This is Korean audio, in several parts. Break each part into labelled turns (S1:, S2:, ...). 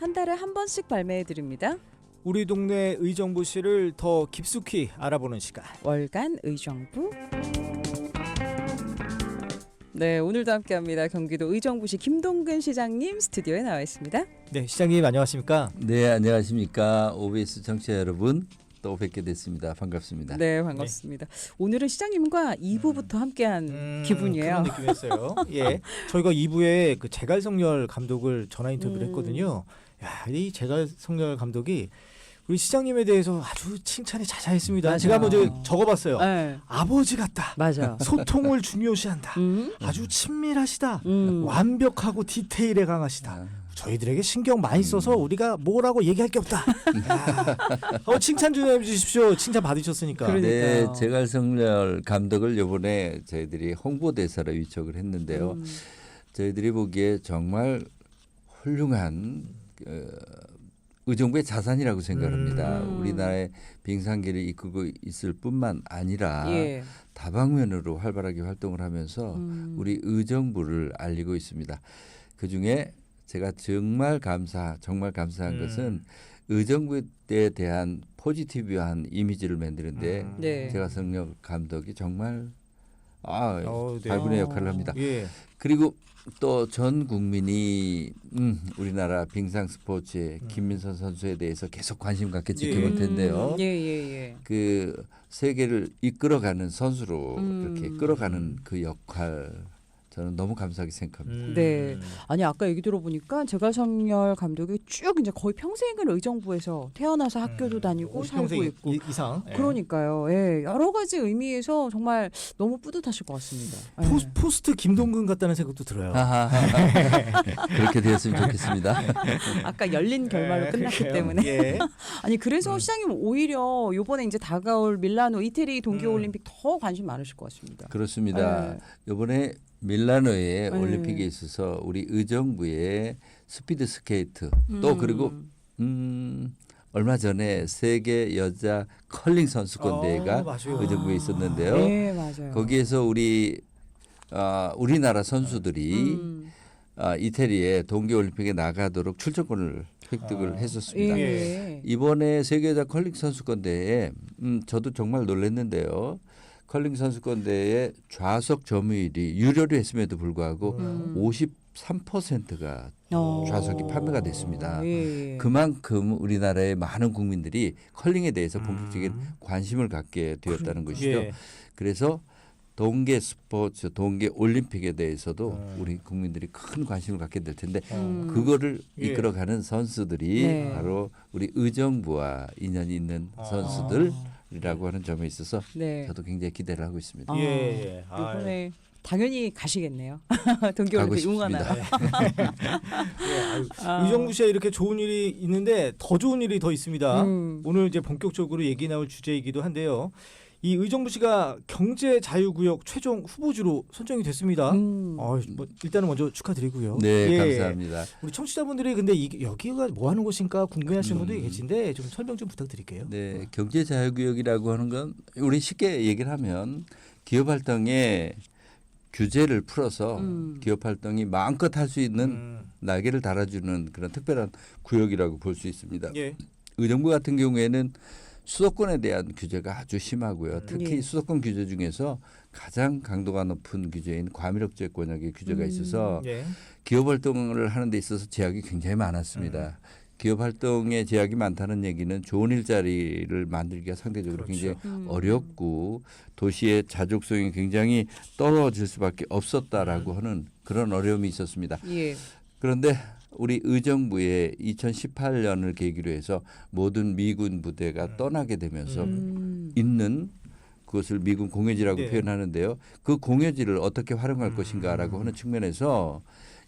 S1: 한 달에 한 번씩 발매해 드립니다.
S2: 우리 동네 의정부시를 더 깊숙이 알아보는 시간.
S1: 월간 의정부. 네, 오늘도 함께합니다. 경기도 의정부시 김동근 시장님 스튜디오에 나와 있습니다.
S2: 네, 시장님 안녕하십니까?
S3: 네, 안녕하십니까. OBS 청취자 여러분, 또 뵙게 됐습니다. 반갑습니다.
S1: 네, 반갑습니다. 오늘은 시장님과 2부부터 함께한 기분이에요.
S2: 그런 느낌이었어요. 예, 저희가 2부에 그 제갈성렬 감독을 전화 인터뷰를 했거든요. 야, 이 제갈성렬 감독이 우리 시장님에 대해서 아주 칭찬이 자자했습니다.
S1: 맞아요.
S2: 제가 한번 적어봤어요.
S1: 네,
S2: 아버지 같다.
S1: 맞아.
S2: 소통을 중요시한다. 아주 친밀하시다. 완벽하고 디테일에 강하시다. 저희들에게 신경 많이 써서 우리가 뭐라고 얘기할 게 없다. 칭찬 좀 해주십시오. 칭찬 받으셨으니까.
S1: 그러니까요.
S3: 네, 제갈성렬 감독을 이번에 저희들이 홍보대사로 위촉을 했는데요. 저희들이 보기에 정말 훌륭한 의정부의 자산이라고 생각합니다. 우리나라의 빙상계를 이끌고 있을 뿐만 아니라
S1: 예.
S3: 다방면으로 활발하게 활동을 하면서 우리 의정부를 알리고 있습니다. 그중에 제가 정말 감사한 것은 의정부에 대한 포지티브한 이미지를 만드는데
S1: 네.
S3: 제갈성렬 감독이 정말
S2: 네.
S3: 발군의 역할을 합니다.
S2: 예.
S3: 그리고 또 전 국민이 우리나라 빙상 스포츠의 김민선 선수에 대해서 계속 관심 갖게 지켜볼 텐데요.
S1: 예.
S3: 그 세계를 이끌어가는 선수로 이렇게 끌어가는 그 역할 저는 너무 감사하게 생각합니다.
S1: 네. 아니 아까 얘기 들어보니까 제갈성렬 감독이 쭉 이제 거의 평생을 의정부에서 태어나서 학교도 다니고 살고
S2: 50평생
S1: 있고.
S2: 이상. 예.
S1: 그러니까요. 예. 여러 가지 의미에서 정말 너무 뿌듯하실 것 같습니다. 예.
S2: 포스트 김동근 같다는 생각도 들어요.
S3: 그렇게 되었으면 좋겠습니다.
S1: 아까 열린 결말로 끝났기
S2: 그러게요.
S1: 때문에.
S2: 예.
S1: 아니 그래서 시장님 오히려 이번에 이제 다가올 밀라노 이태리 동계올림픽 더 관심 많으실 것 같습니다.
S3: 그렇습니다.
S1: 네.
S3: 이번에 밀라노의
S1: 네.
S3: 올림픽에 있어서 우리 의정부의 스피드 스케이트 또 그리고 얼마 전에 세계 여자 컬링 선수권 대회가
S2: 맞아요.
S3: 의정부에 있었는데요.
S1: 네, 맞아요.
S3: 거기에서 우리나라 선수들이 이태리에 동계올림픽에 나가도록 출전권을 획득을 했었습니다.
S1: 예.
S3: 이번에 세계 여자 컬링 선수권 대회에 저도 정말 놀랐는데요. 컬링 선수권 대회의 좌석 점유율이 유료로 했음에도 불구하고 53%가 좌석이 판매가 됐습니다.
S1: 예.
S3: 그만큼 우리나라의 많은 국민들이 컬링에 대해서 본격적인 관심을 갖게 되었다는 것이죠.
S2: 예.
S3: 그래서 동계 스포츠, 동계 올림픽에 대해서도 우리 국민들이 큰 관심을 갖게 될 텐데 그거를
S2: 예.
S3: 이끌어가는 선수들이
S1: 네.
S3: 바로 우리 의정부와 인연이 있는 선수들이라고 하는 점에 있어서
S1: 네.
S3: 저도 굉장히 기대를 하고 있습니다.
S2: 예.
S1: 이번에 당연히 가시겠네요.
S3: 가고
S1: 동계올림픽
S3: 싶습니다.
S1: 응원하러.
S2: 의정부시에 이렇게 좋은 일이 있는데 더 좋은 일이 더 있습니다.
S1: 음.
S2: 오늘 이제 본격적으로 얘기 나올 주제이기도 한데요. 이 의정부시가 경제자유구역 최종 후보지로 선정이 됐습니다. 일단은 먼저 축하드리고요.
S3: 네,
S2: 예.
S3: 감사합니다.
S2: 우리 청취자분들이 근데 여기가 뭐 하는 곳인가 궁금해하시는 분들이 계신데 좀 설명 좀 부탁드릴게요.
S3: 네, 경제자유구역이라고 하는 건 우리 쉽게 얘기를 하면 기업 활동에 규제를 풀어서 기업 활동이 마음껏 할 수 있는 날개를 달아주는 그런 특별한 구역이라고 볼 수 있습니다.
S2: 예.
S3: 의정부 같은 경우에는 수도권에 대한 규제가 아주 심하고요. 특히
S1: 예.
S3: 수도권 규제 중에서 가장 강도가 높은 규제인 과밀업체 권역의 규제가 있어서
S2: 예.
S3: 기업 활동을 하는 데 있어서 제약이 굉장히 많았습니다. 기업 활동에 제약이 많다는 얘기는 좋은 일자리를 만들기가 상대적으로
S2: 그렇죠.
S3: 굉장히 어렵고 도시의 자족성이 굉장히 떨어질 수밖에 없었다라고 하는 그런 어려움이 있었습니다.
S1: 예.
S3: 그런데 우리 의정부에 2018년을 계기로 해서 모든 미군 부대가 떠나게 되면서 있는 그것을 미군 공여지라고
S2: 네.
S3: 표현하는데요. 그 공여지를 어떻게 활용할 것인가라고 하는 측면에서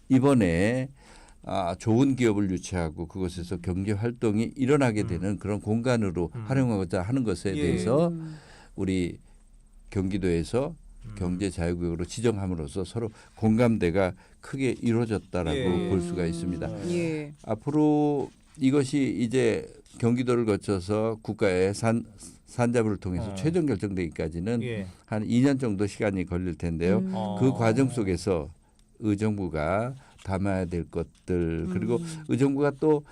S3: 이번에 좋은 기업을 유치하고 그곳에서 경제 활동이 일어나게 되는 그런 공간으로 활용하고자 하는 것에
S2: 예.
S3: 대해서 우리 경기도에서 경제자유구역으로 지정함으로써 서로 공감대가 크게 이루어졌다라고
S2: 예.
S3: 볼 수가 있습니다.
S1: 예.
S3: 앞으로 이것이 이제 경기도를 거쳐서 국가의 산자부를 통해서 최종 결정되기까지는
S2: 예.
S3: 한 2년 정도 시간이 걸릴 텐데요. 그 과정 속에서 의정부가 담아야 될 것들 그리고 의정부가 또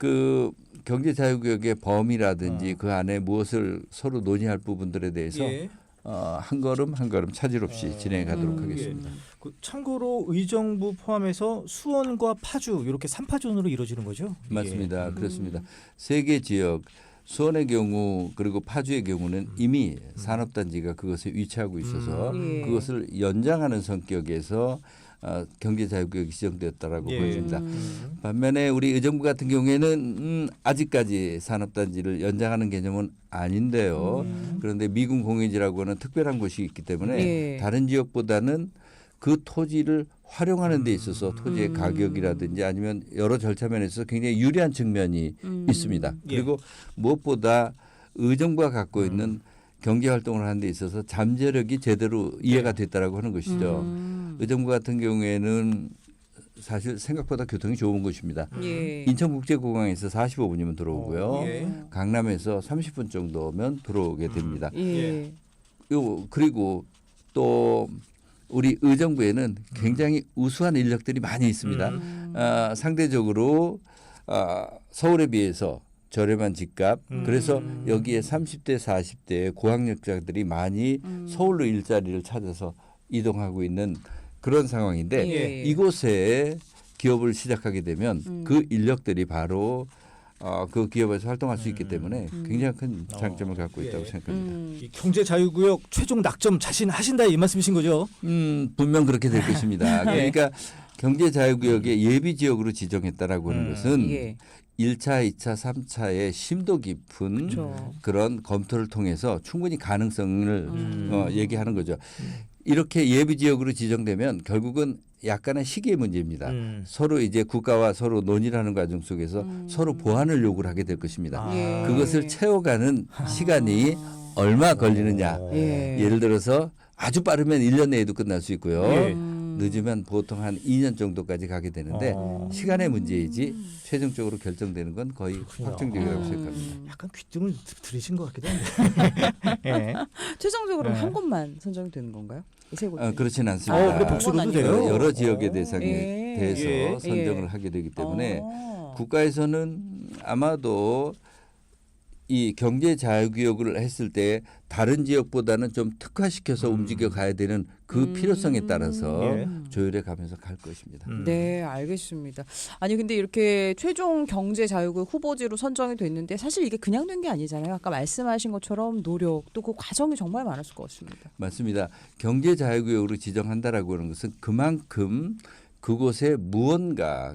S3: 그 경제자유구역의 범위라든지 그 안에 무엇을 서로 논의할 부분들에 대해서
S2: 예.
S3: 한 걸음 한 걸음 차질 없이 진행해 가도록 하겠습니다.
S2: 그 참고로 의정부 포함해서 수원과 파주 이렇게 3파전으로 이루어지는 거죠?
S3: 맞습니다. 그렇습니다. 세 개 지역 수원의 경우 그리고 파주의 경우는 이미 산업단지가 그것에 위치하고 있어서
S1: 예.
S3: 그것을 연장하는 성격에서 경제자유구역이 지정되었다라고 보여집니다. 반면에 우리 의정부 같은 경우에는 아직까지 산업단지를 연장하는 개념은 아닌데요. 그런데 미군 공유지라고 하는 특별한 곳이 있기 때문에
S1: 예.
S3: 다른 지역보다는 그 토지를 활용하는 데 있어서 토지의 가격이라든지 아니면 여러 절차 면에서 굉장히 유리한 측면이 있습니다. 그리고 무엇보다 의정부가 갖고 있는 경제 활동을 하는 데 있어서 잠재력이 제대로 이해가 됐다라고 하는 것이죠. 의정부 같은 경우에는 사실 생각보다 교통이 좋은 곳입니다.
S1: 예.
S3: 인천국제공항에서 45분이면 들어오고요.
S2: 예.
S3: 강남에서 30분 정도면 들어오게 됩니다.
S1: 예.
S3: 그리고 또 우리 의정부에는 굉장히 우수한 인력들이 많이 있습니다. 상대적으로 서울에 비해서 저렴한 집값. 그래서 여기에 30대, 40대 고학력자들이 많이 서울로 일자리를 찾아서 이동하고 있는 그런 상황인데
S1: 예.
S3: 이곳에 기업을 시작하게 되면 그 인력들이 바로 그 기업에서 활동할 수 있기 때문에 굉장히 큰 장점을 갖고 있다고 생각합니다.
S2: 이 경제자유구역 최종 낙점 자신하신다 이 말씀이신 거죠?
S3: 분명 그렇게 될 것입니다. 그러니까 경제자유구역의 예비 지역으로 지정했다라고 하는 것은
S1: 예.
S3: 1차, 2차, 3차의 심도 깊은
S1: 그렇죠.
S3: 그런 검토를 통해서 충분히 가능성을 얘기하는 거죠. 이렇게 예비 지역으로 지정되면 결국은 약간의 시기의 문제입니다. 서로 이제 국가와 서로 논의를 하는 과정 속에서 서로 보완을 요구를 하게 될 것입니다.
S1: 예.
S3: 그것을 채워가는 시간이 얼마 걸리느냐.
S1: 예.
S3: 예를 들어서 아주 빠르면 1년 내에도 끝날 수 있고요.
S2: 예.
S3: 늦으면 보통 한 2년 정도까지 가게 되는데 시간의 문제이지 최종적으로 결정되는 건 거의 확정적이라고 생각합니다.
S2: 약간 귀뜸을 들으신 것 같기도 한데. 예.
S1: 최종적으로
S2: 네.
S1: 한 곳만 선정이 되는 건가요? 이 세 곳.
S3: 그렇지는 않습니다.
S2: 그래 복수로도
S1: 그건
S2: 돼요?
S3: 여러 지역의 대상에
S1: 예.
S3: 대해서
S2: 예.
S3: 선정을
S1: 예.
S3: 하게 되기 때문에
S1: 어.
S3: 국가에서는 아마도 이 경제자유구역을 했을 때 다른 지역보다는 좀 특화시켜서 움직여 가야 되는 그 필요성에 따라서
S2: 예.
S3: 조율해 가면서 갈 것입니다.
S1: 네, 알겠습니다. 아니 근데 이렇게 최종 경제 자유구역 후보지로 선정이 됐는데 사실 이게 그냥 된 게 아니잖아요. 아까 말씀하신 것처럼 노력 또 그 과정이 정말 많았을 것 같습니다.
S3: 맞습니다. 경제자유구역으로 지정한다라고 하는 것은 그만큼 그곳에 무언가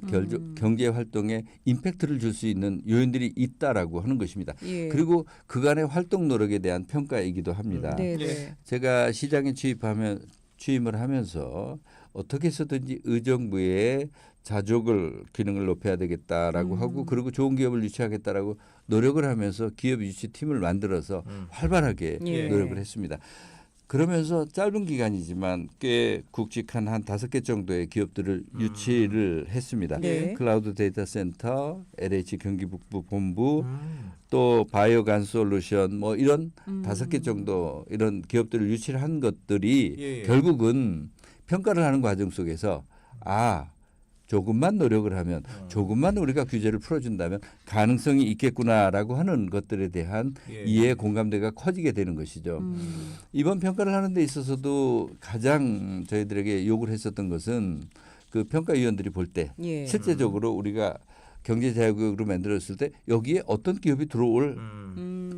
S3: 경제 활동에 임팩트를 줄 수 있는 요인들이 있다라고 하는 것입니다.
S1: 예.
S3: 그리고 그간의 활동 노력에 대한 평가이기도 합니다.
S1: 네,
S2: 예.
S1: 네.
S3: 제가 시장에 취임을 하면서 어떻게 해서든지 의정부의 자족을 기능을 높여야 되겠다라고 하고 그리고 좋은 기업을 유치하겠다라고 노력을 하면서 기업 유치 팀을 만들어서 활발하게
S1: 예.
S3: 노력을 했습니다. 그러면서 짧은 기간이지만 꽤 굵직한 한 5개 정도의 기업들을 유치를 했습니다.
S1: 네.
S3: 클라우드 데이터 센터, LH 경기북부 본부, 또 바이오간 솔루션 뭐 이런 5개 정도 이런 기업들을 유치를 한 것들이
S2: 예.
S3: 결국은 평가를 하는 과정 속에서 조금만 노력을 하면 조금만 우리가 규제를 풀어준다면 가능성이 있겠구나라고 하는 것들에 대한
S2: 예.
S3: 이해 공감대가 커지게 되는 것이죠. 이번 평가를 하는 데 있어서도 가장 저희들에게 요구를 했었던 것은 그 평가위원들이 볼 때
S1: 예.
S3: 실제적으로 우리가 경제자유구역으로 만들었을 때 여기에 어떤 기업이 들어올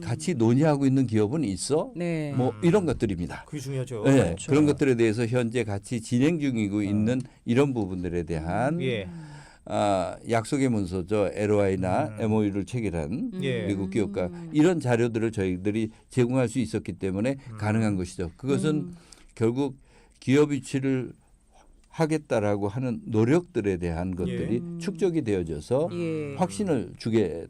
S3: 같이 논의하고 있는 기업은 있어?
S1: 네.
S3: 뭐 이런 것들입니다.
S2: 그게 중요하죠.
S3: 네,
S1: 그렇죠.
S3: 그런 것들에 대해서 현재 같이 진행 중이고 있는 이런 부분들에 대한
S2: 예.
S3: 약속의 문서죠. LOI나 MOU를 체결한
S2: 예.
S3: 미국 기업과 이런 자료들을 저희들이 제공할 수 있었기 때문에 가능한 것이죠. 그것은 결국 기업 유치를 하겠다라고 하는 노력들에 대한 것들이 축적이 되어져서
S1: 예.
S3: 확신을 주게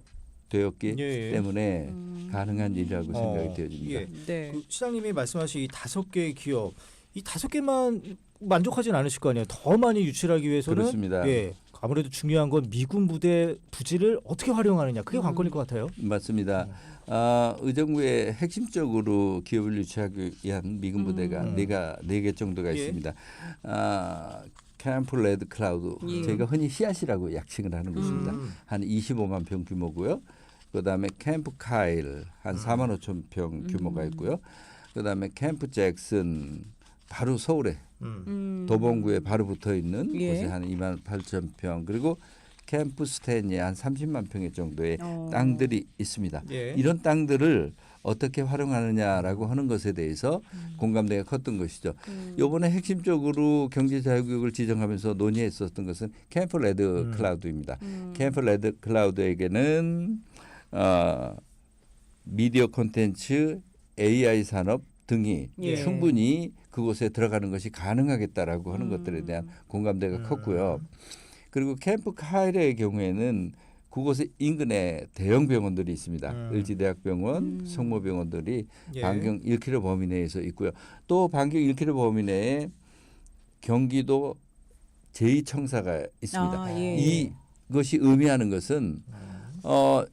S3: 되었기
S2: 예.
S3: 때문에 가능한 일이라고 생각이 되어집니다.
S2: 예.
S1: 네.
S2: 그 시장님이 말씀하신 이 5개의 기업, 이 5개만 만족하진 않으실 거 아니에요. 더 많이 유치를 하기 위해서는
S3: 그렇습니다.
S2: 예. 아무래도 중요한 건 미군 부대 부지를 어떻게 활용하느냐. 그게 관건일 것 같아요.
S3: 맞습니다. 의정부에 핵심적으로 기업을 유치하기 위한 미군 부대가 네 개 정도가
S2: 예.
S3: 있습니다. 캠프 레드 클라우드
S1: 예.
S3: 저희가 흔히 씨앗이라고 약칭을 하는 곳입니다. 한 25만 평 규모고요. 그다음에 캠프 카일 한 4만 5천 평 규모가 있고요. 그다음에 캠프 잭슨 바로 서울에 도봉구에 바로 붙어 있는
S1: 예.
S3: 곳에 한 2만 8천 평 그리고 캠프 스탠리에 한 30만 평의 정도의 땅들이 있습니다.
S2: 예.
S3: 이런 땅들을 어떻게 활용하느냐라고 하는 것에 대해서 공감대가 컸던 것이죠. 이번에 핵심적으로 경제자유구역을 지정하면서 논의했었던 것은 캠프 레드 클라우드입니다. 캠프 레드 클라우드에게는 미디어 콘텐츠, AI 산업 등이
S1: 예.
S3: 충분히 그곳에 들어가는 것이 가능하겠다라고 하는 것들에 대한 공감대가 컸고요. 그리고 캠프 카일의 경우에는 그곳에 인근에 대형 병원들이 있습니다. 을지대학병원, 성모병원들이
S2: 예.
S3: 반경 1km 범위 내에서 있고요. 또 반경 1km 범위 내에 경기도 제2청사가 있습니다.
S1: 아, 예.
S3: 이것이 의미하는 것은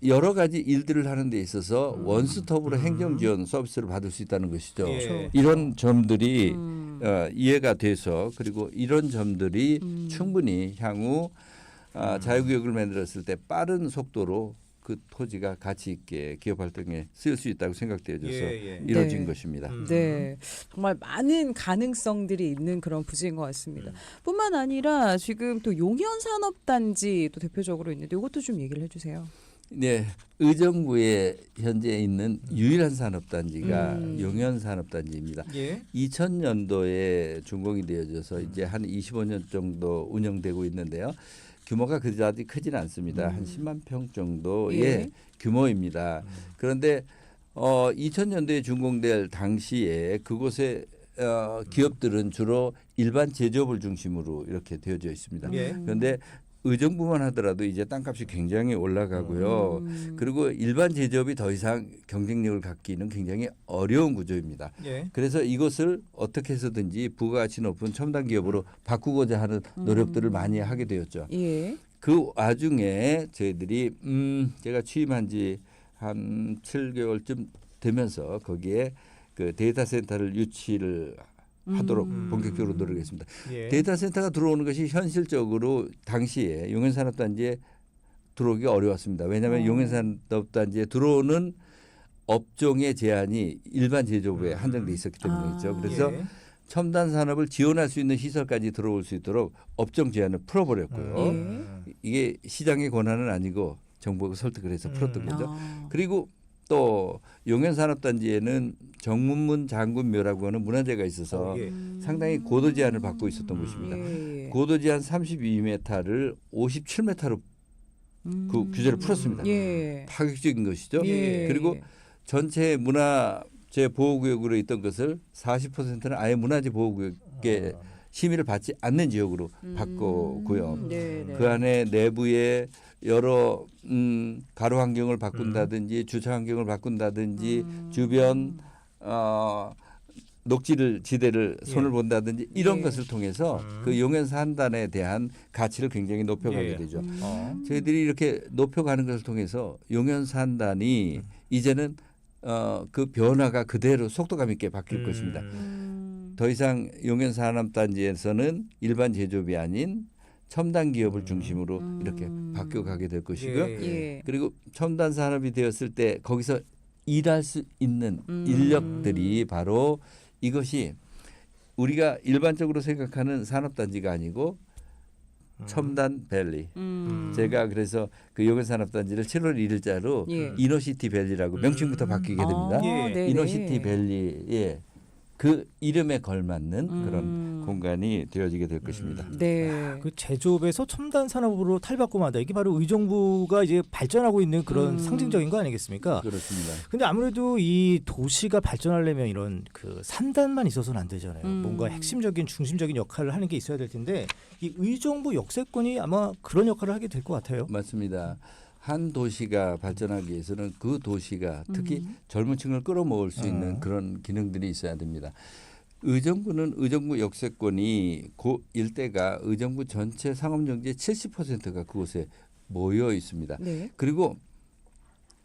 S3: 여러 가지 일들을 하는 데 있어서 원스톱으로 행정지원 서비스를 받을 수 있다는 것이죠.
S2: 예.
S3: 이런 점들이 이해가 돼서 그리고 이런 점들이 충분히 향후 자유구역을 만들었을 때 빠른 속도로 그 토지가 가치 있게 기업 활동에 쓰일 수 있다고 생각되어져서
S2: 예.
S3: 이루어진
S1: 네.
S3: 것입니다.
S1: 네, 정말 많은 가능성들이 있는 그런 부지인 것 같습니다. 뿐만 아니라 지금 또 용현산업단지 또 대표적으로 있는데 이것도 좀 얘기를 해주세요.
S3: 네, 의정부에 현재 있는 유일한 산업단지가 용현산업단지입니다.
S2: 예.
S3: 2000년도에 준공이 되어져서 이제 한 25년 정도 운영되고 있는데요. 규모가 그다지 크지는 않습니다. 한 10만 평 정도의
S1: 예.
S3: 규모입니다. 그런데 2000년도에 준공될 당시에 그곳에 기업들은 주로 일반 제조업을 중심으로 이렇게 되어져 있습니다.
S2: 예.
S3: 그런데 의정부만 하더라도 이제 땅값이 굉장히 올라가고요. 그리고 일반 제조업이 더 이상 경쟁력을 갖기는 굉장히 어려운 구조입니다.
S2: 예.
S3: 그래서 이것을 어떻게 해서든지 부가가치 높은 첨단 기업으로 바꾸고자 하는 노력들을 많이 하게 되었죠.
S1: 예.
S3: 그 와중에 저희들이 제가 취임한 지 한 7개월쯤 되면서 거기에 그 데이터 센터를 유치를 하도록 본격적으로 노력했습니다.
S2: 예.
S3: 데이터 센터가 들어오는 것이 현실적으로 당시에 용현산업단지에 들어오기가 어려웠습니다. 왜냐하면 용현산업단지에 들어오는 업종의 제한이 일반 제조업에 한정돼 있었기 때문이죠. 그래서
S2: 예.
S3: 첨단 산업을 지원할 수 있는 시설까지 들어올 수 있도록 업종 제한을 풀어버렸고요. 이게 시장의 권한은 아니고 정부가 설득을 해서 풀었던 거죠. 그리고 또 용현산업단지에는 정문문 장군묘라고 하는 문화재가 있어서
S2: 예.
S3: 상당히 고도 제한을 받고 있었던 곳입니다.
S1: 예.
S3: 고도 제한 32m를 57m로 그 규제를 풀었습니다.
S1: 예.
S3: 파격적인 것이죠.
S1: 예.
S3: 그리고 전체 문화재 보호구역으로 있던 것을 40%는 아예 문화재 보호구역에 심의를 받지 않는 지역으로 바꿨고요.
S1: 네, 네.
S3: 그 안에 내부에 여러 가로 환경을 바꾼다든지 주차 환경을 바꾼다든지 주변 녹지를 지대를 손을 본다든지 이런
S1: 예.
S3: 것을 통해서 그 용현산단에 대한 가치를 굉장히 높여가게
S2: 예.
S3: 되죠. 저희들이 이렇게 높여가는 것을 통해서 용현산단이 이제는 그 변화가 그대로 속도감 있게 바뀔 것입니다. 더 이상 용현산업단지에서는 일반 제조업이 아닌 첨단 기업을 중심으로 이렇게 바뀌어가게 될 것이고요.
S1: 예.
S3: 그리고 첨단 산업이 되었을 때 거기서 일할 수 있는 인력들이 바로 이것이 우리가 일반적으로 생각하는 산업단지가 아니고 첨단 밸리. 제가 그래서 그 용현산업단지를 7월 1일자로
S1: 예.
S3: 이너시티 밸리라고 명칭부터 바뀌게 됩니다.
S2: 예.
S1: 네네.
S3: 이너시티 밸리의 그 이름에 걸맞는 그런 공간이 되어지게 될 것입니다.
S1: 네.
S2: 그 제조업에서 첨단 산업으로 탈바꿈한다. 이게 바로 의정부가 이제 발전하고 있는 그런 상징적인 거 아니겠습니까?
S3: 그렇습니다.
S2: 근데 아무래도 이 도시가 발전하려면 이런 그 산단만 있어서는 안 되잖아요. 뭔가 핵심적인 중심적인 역할을 하는 게 있어야 될 텐데 이 의정부 역세권이 아마 그런 역할을 하게 될 것 같아요.
S3: 맞습니다. 한 도시가 발전하기 위해서는 그 도시가 특히 젊은 층을 끌어모을 수 있는 그런 기능들이 있어야 됩니다. 의정부는 의정부 역세권이 그 일대가 의정부 전체 상업용지의 70%가 그곳에 모여 있습니다.
S1: 네.
S3: 그리고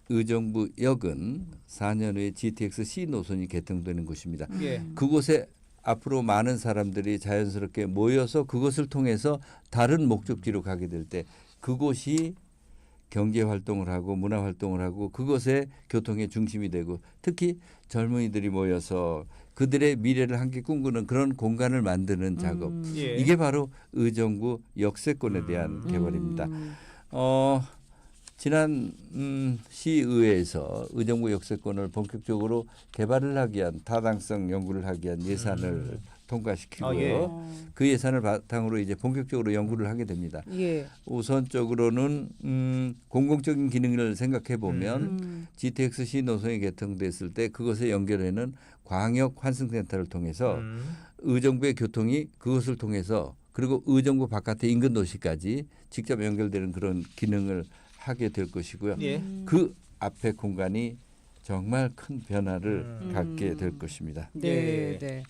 S3: 의정부역은 4년 후에 GTX-C 노선이 개통되는 곳입니다.
S2: 예.
S3: 그곳에 앞으로 많은 사람들이 자연스럽게 모여서 그것을 통해서 다른 목적지로 가게 될 때 그곳이 경제 활동을 하고 문화 활동을 하고 그것의 교통의 중심이 되고 특히 젊은이들이 모여서 그들의 미래를 함께 꿈꾸는 그런 공간을 만드는 작업.
S2: 예.
S3: 이게 바로 의정부 역세권에 대한 개발입니다. 지난 시의회에서 의정부 역세권을 본격적으로 개발을 하기 위한 타당성 연구를 하기 위한 예산을 통과시키고요.
S2: 예.
S3: 그 예산을 바탕으로 이제 본격적으로 연구를 하게 됩니다.
S1: 예.
S3: 우선적으로는 공공적인 기능을 생각해 보면 GTX-C 노선이 개통됐을 때 그것에 연결하는 광역 환승센터를 통해서 의정부의 교통이 그것을 통해서 그리고 의정부 바깥의 인근 도시까지 직접 연결되는 그런 기능을 하게 될 것이고요.
S2: 예.
S3: 그 앞에 공간이 정말 큰 변화를 갖게 될 것입니다.
S1: 네,
S2: 예.
S1: 네.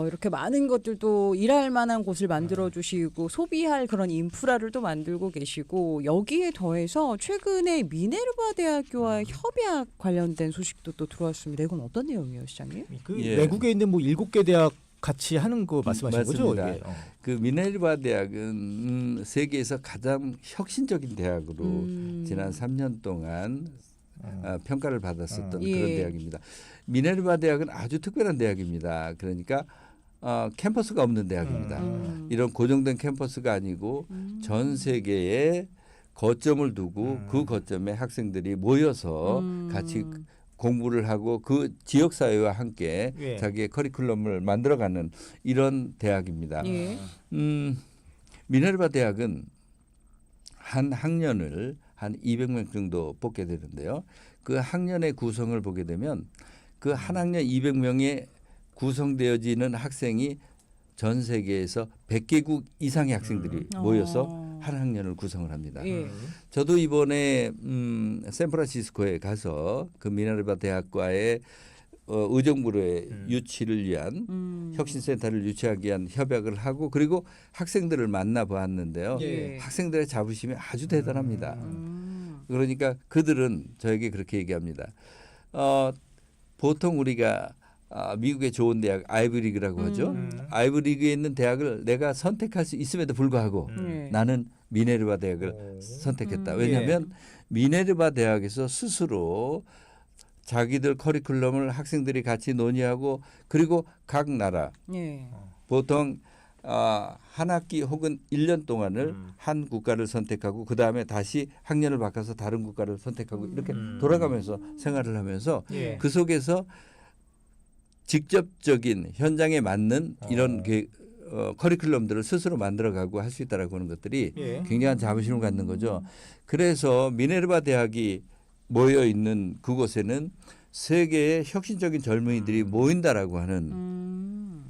S1: 이렇게 많은 것들도 일할 만한 곳을 만들어 주시고 소비할 그런 인프라를 또 만들고 계시고 여기에 더해서 최근에 미네르바 대학교와 협약 관련된 소식도 또 들어왔습니다. 이건 어떤 내용이에요, 시장님?
S2: 그
S3: 예.
S2: 외국에 있는 뭐 7개 대학 같이 하는 거 말씀하신 거죠?
S3: 맞습니다.
S2: 이게?
S3: 그 미네르바 대학은 세계에서 가장 혁신적인 대학으로 지난 3년 동안 평가를 받았었던
S1: 예.
S3: 그런 대학입니다. 미네르바 대학은 아주 특별한 대학입니다. 그러니까 캠퍼스가 없는 대학입니다. 이런 고정된 캠퍼스가 아니고 전 세계에 거점을 두고 그 거점에 학생들이 모여서 같이 공부를 하고 그 지역 사회와 함께
S2: 예.
S3: 자기의 커리큘럼을 만들어가는 이런 대학입니다.
S1: 예.
S3: 미네르바 대학은 한 학년을 한 200명 정도 뽑게 되는데요. 그 학년의 구성을 보게 되면 그 한 학년 200명에 구성되어지는 학생이 전 세계에서 100개국 이상의 학생들이 모여서 한 학년을 구성을 합니다.
S1: 예.
S3: 저도 이번에 샌프란시스코에 가서 그 미네르바 대학과의 의정부의 유치를 위한 혁신센터를 유치하기 위한 협약을 하고 그리고 학생들을 만나보았는데요.
S2: 예.
S3: 학생들의 자부심이 아주 대단합니다. 그러니까 그들은 저에게 그렇게 얘기합니다. 보통 우리가 미국의 좋은 대학 아이브리그라고 하죠. 아이브리그에 있는 대학을 내가 선택할 수 있음에도 불구하고
S1: 네.
S3: 나는 미네르바 대학을 선택했다. 왜냐하면 미네르바 대학에서 스스로 자기들 커리큘럼을 학생들이 같이 논의하고 그리고 각 나라
S1: 예.
S3: 보통 한 학기 혹은 1년 동안을 한 국가를 선택하고 그다음에 다시 학년을 바꿔서 다른 국가를 선택하고 이렇게 돌아가면서 생활을 하면서
S2: 예.
S3: 그 속에서 직접적인 현장에 맞는 이런 커리큘럼들을 스스로 만들어가고 할 수 있다라고 하는 것들이
S2: 예.
S3: 굉장한 자부심을 갖는 거죠. 그래서 미네르바 대학이 모여 있는 그곳에는 세계의 혁신적인 젊은이들이 모인다라고 하는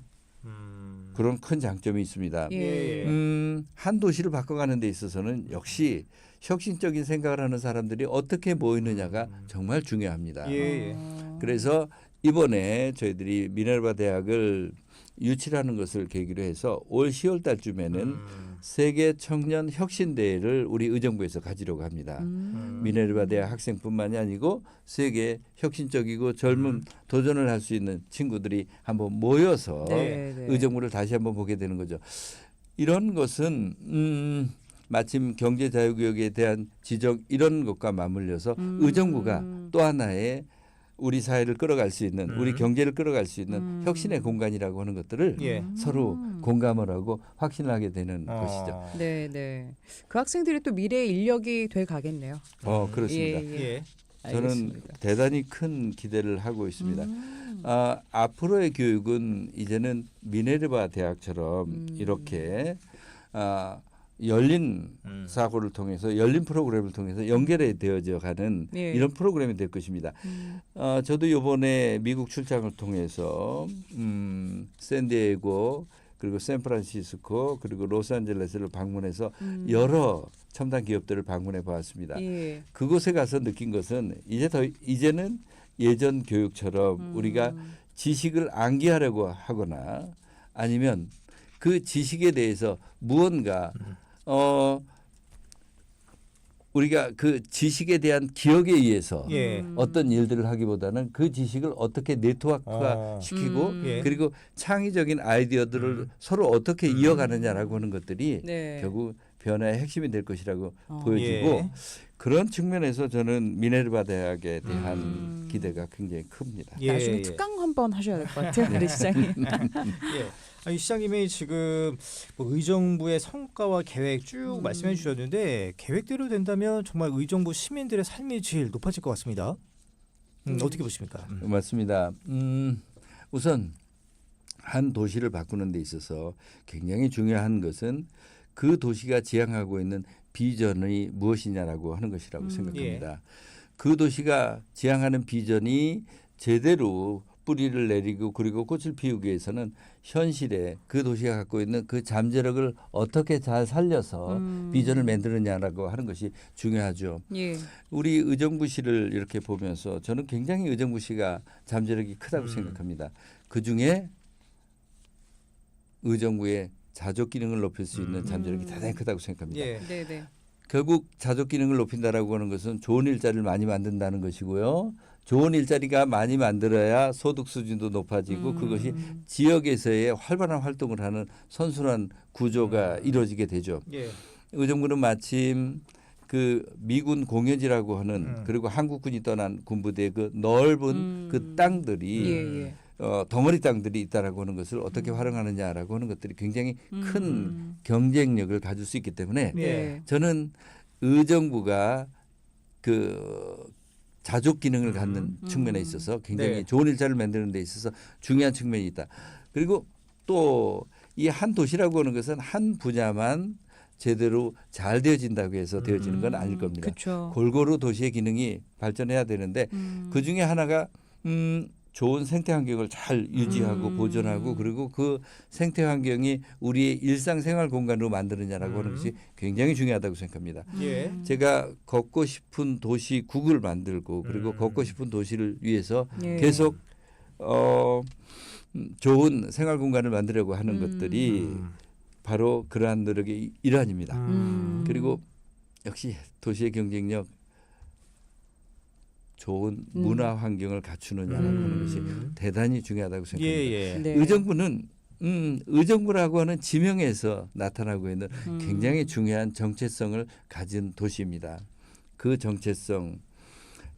S3: 그런 큰 장점이 있습니다.
S1: 예.
S3: 한 도시를 바꿔가는 데 있어서는 역시 혁신적인 생각을 하는 사람들이 어떻게 모이느냐가 정말 중요합니다.
S2: 예.
S3: 그래서 이번에 저희들이 미네르바 대학을 유치하는 것을 계기로 해서 올 10월 달쯤에는 세계 청년 혁신 대회를 우리 의정부에서 가지려고 합니다. 미네르바 대학 학생뿐만이 아니고 세계 혁신적이고 젊은 도전을 할 수 있는 친구들이 한번 모여서
S1: 네, 네.
S3: 의정부를 다시 한번 보게 되는 거죠. 이런 것은 마침 경제자유구역에 대한 지적 이런 것과 맞물려서 의정부가 또 하나의 우리 사회를 끌어갈 수 있는 우리 경제를 끌어갈 수 있는 혁신의 공간이라고 하는 것들을
S2: 예.
S3: 서로 공감을 하고 확신을 하게 되는 것이죠.
S1: 네, 네. 그 학생들이 또 미래의 인력이 돼 가겠네요.
S3: 그렇습니다.
S2: 예.
S3: 저는
S1: 알겠습니다.
S3: 대단히 큰 기대를 하고 있습니다. 앞으로의 교육은 이제는 미네르바 대학처럼 이렇게 열린 사고를 통해서 열린 프로그램을 통해서 연결이 되어져 가는
S1: 예.
S3: 이런 프로그램이 될 것입니다. 저도 이번에 미국 출장을 통해서 샌디에고 그리고 샌프란시스코 그리고 로스앤젤레스를 방문해서 여러 첨단 기업들을 방문해 보았습니다.
S1: 예.
S3: 그곳에 가서 느낀 것은 이제는 예전 교육처럼 우리가 지식을 암기하려고 하거나 아니면 그 지식에 대해서 무언가 우리가 그 지식에 대한 기억에 의해서
S2: 예.
S3: 어떤 일들을 하기보다는 그 지식을 어떻게 네트워크화
S2: 어.
S3: 시키고
S2: 예.
S3: 그리고 창의적인 아이디어들을 서로 어떻게 이어가느냐라고 하는 것들이
S1: 네.
S3: 결국 변화의 핵심이 될 것이라고
S1: 어.
S3: 보여지고
S2: 예.
S3: 그런 측면에서 저는 미네르바 대학에 대한 기대가 굉장히 큽니다.
S1: 나중에 특강 한번 하셔야 될 것 같아요, 우리 시장님.
S2: 예. 아니, 시장님이 지금 뭐 의정부의 성과와 계획 쭉 말씀해 주셨는데 계획대로 된다면 정말 의정부 시민들의 삶의 질 높아질 것 같습니다. 어떻게 보십니까?
S3: 맞습니다. 우선 한 도시를 바꾸는 데 있어서 굉장히 중요한 것은 그 도시가 지향하고 있는 비전이 무엇이냐라고 하는 것이라고 생각합니다. 그 도시가 지향하는 비전이 제대로 뿌리를 내리고 그리고 꽃을 피우기 위해서는 현실에 그 도시가 갖고 있는 그 잠재력을 어떻게 잘 살려서 비전을 만드느냐라고 하는 것이 중요하죠.
S1: 예.
S3: 우리 의정부시를 이렇게 보면서 저는 굉장히 의정부시가 잠재력이 크다고 생각합니다. 그중에 의정부의 자족 기능을 높일 수 있는 잠재력이 대단히 크다고 생각합니다.
S2: 예.
S1: 네, 네.
S3: 결국 자족 기능을 높인다라고 하는 것은 좋은 일자리를 많이 만든다는 것이고요. 좋은 일자리가 많이 만들어야 소득 수준도 높아지고 그것이 지역에서의 활발한 활동을 하는 선순환 구조가 이루어지게 되죠.
S2: 예.
S3: 의정부는 마침 그 미군 공여지라고 하는 그리고 한국군이 떠난 군부대의 그 넓은 그 땅들이
S1: 예, 예.
S3: 덩어리 땅들이 있다라고 하는 것을 어떻게 활용하느냐라고 하는 것들이 굉장히 큰 경쟁력을 가질 수 있기 때문에
S1: 네.
S3: 저는 의정부가 그 자족 기능을 갖는 측면에 있어서 굉장히
S2: 네.
S3: 좋은 일자리를 만드는 데 있어서 중요한 측면이 있다. 그리고 또 이 한 도시라고 하는 것은 한 분야만 제대로 잘 되어진다고 해서 되어지는 건 아닐 겁니다.
S1: 그렇죠.
S3: 골고루 도시의 기능이 발전해야 되는데 그 중에 하나가 좋은 생태 환경을 잘 유지하고 보존하고 그리고 그 생태 환경이 우리의 일상생활 공간으로 만드느냐라고 하는 것이 굉장히 중요하다고 생각합니다.
S2: 예.
S3: 제가 걷고 싶은 도시국을 만들고 그리고 걷고 싶은 도시를 위해서
S1: 예.
S3: 계속 좋은 생활 공간을 만들려고 하는 것들이 바로 그러한 노력의 일환입니다. 그리고 역시 도시의 경쟁력 좋은 문화 환경을 갖추느냐라고 하는 것이 대단히 중요하다고 생각합니다.
S2: 예.
S1: 네.
S3: 의정부는 의정부라고 하는 지명에서 나타나고 있는 굉장히 중요한 정체성을 가진 도시입니다. 그 정체성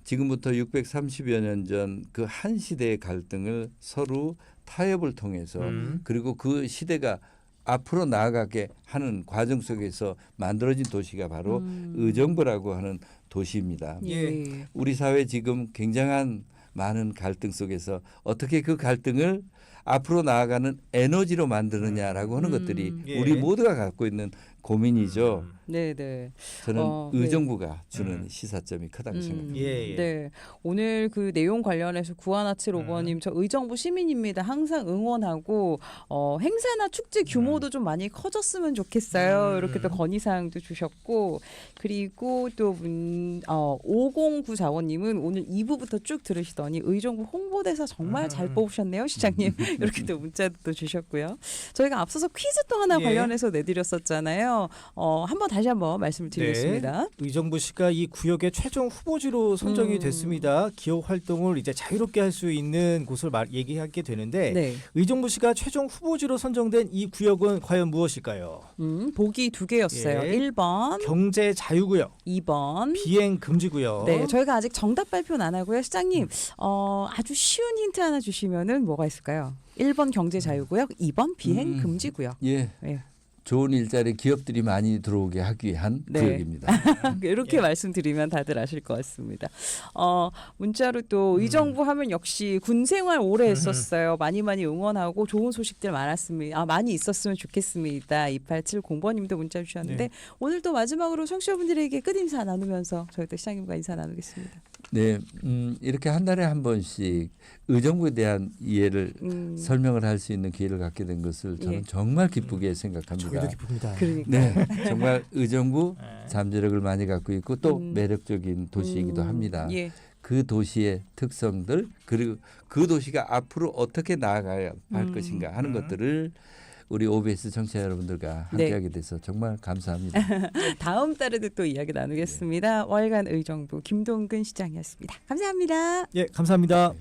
S3: 지금부터 630여 년 전 그 한 시대의 갈등을 서로 타협을 통해서 그리고 그 시대가 앞으로 나아가게 하는 과정 속에서 만들어진 도시가 바로 의정부라고 하는 도시입니다.
S1: 예.
S3: 우리 사회 지금 굉장한 많은 갈등 속에서 어떻게 그 갈등을 앞으로 나아가는 에너지로 만드느냐라고 하는 것들이
S2: 예.
S3: 우리 모두가 갖고 있는 고민이죠.
S1: 네, 네.
S3: 저는
S1: 네.
S3: 의정부가 주는 시사점이 크다고 생각합니다.
S2: 예.
S1: 네. 오늘 그 내용 관련해서 9175번님 저 의정부 시민입니다. 항상 응원하고 행사나 축제 규모도 좀 많이 커졌으면 좋겠어요. 이렇게 또 건의사항도 주셨고 그리고 또 5094번님은 오늘 2부부터 쭉 들으시더니 의정부 홍보대사 정말 잘 뽑으셨네요, 시장님. 이렇게 또 문자도 또 주셨고요. 저희가 앞서서 퀴즈 또 하나
S2: 예.
S1: 관련해서 내드렸었잖아요. 다시 한번 말씀을 드리겠습니다.
S2: 네. 의정부시가 이 구역의 최종 후보지로 선정이 됐습니다. 기업 활동을 이제 자유롭게 할 수 있는 곳을 얘기하게 되는데
S1: 네.
S2: 의정부시가 최종 후보지로 선정된 이 구역은 과연 무엇일까요?
S1: 보기 두 개였어요.
S2: 예.
S1: 1번,
S2: 경제 자유구역,
S1: 2번.
S2: 비행 금지구역.
S1: 네, 저희가 아직 정답 발표는 안 하고요. 시장님, 아주 쉬운 힌트 하나 주시면은 뭐가 있을까요? 1번 경제 자유구역, 2번 비행 금지구역.
S3: 예.
S1: 예.
S3: 좋은 일자리 기업들이 많이 들어오게 하기 위한
S1: 네.
S3: 구역입니다.
S1: 이렇게
S2: 예.
S1: 말씀드리면 다들 아실 것 같습니다. 문자로 또 의정부 하면 역시 군 생활 오래 했었어요. 많이 응원하고 좋은 소식들 많았습니다. 많이 있었으면 좋겠습니다. 2870번님도 문자 주셨는데
S2: 네.
S1: 오늘 또 마지막으로 청취자분들에게 끝 인사 나누면서 저희 또 시장님과 인사 나누겠습니다.
S3: 네, 이렇게 한 달에 한 번씩 의정부에 대한 이해를 설명을 할 수 있는 기회를 갖게 된 것을 저는
S1: 예.
S3: 정말 기쁘게 생각합니다.
S2: 저희도 기쁩니다.
S1: 그러니까.
S3: 네, 정말 의정부 잠재력을 많이 갖고 있고 또 매력적인 도시이기도 합니다.
S1: 예.
S3: 그 도시의 특성들 그리고 그 도시가 앞으로 어떻게 나아가야 할 것인가 하는 것들을 우리 OBS 청취자 여러분들과 함께하게 돼서 정말 감사합니다.
S1: 다음 달에도 또 이야기 나누겠습니다. 월간 의정부 김동근 시장이었습니다. 감사합니다.
S2: 예, 감사합니다.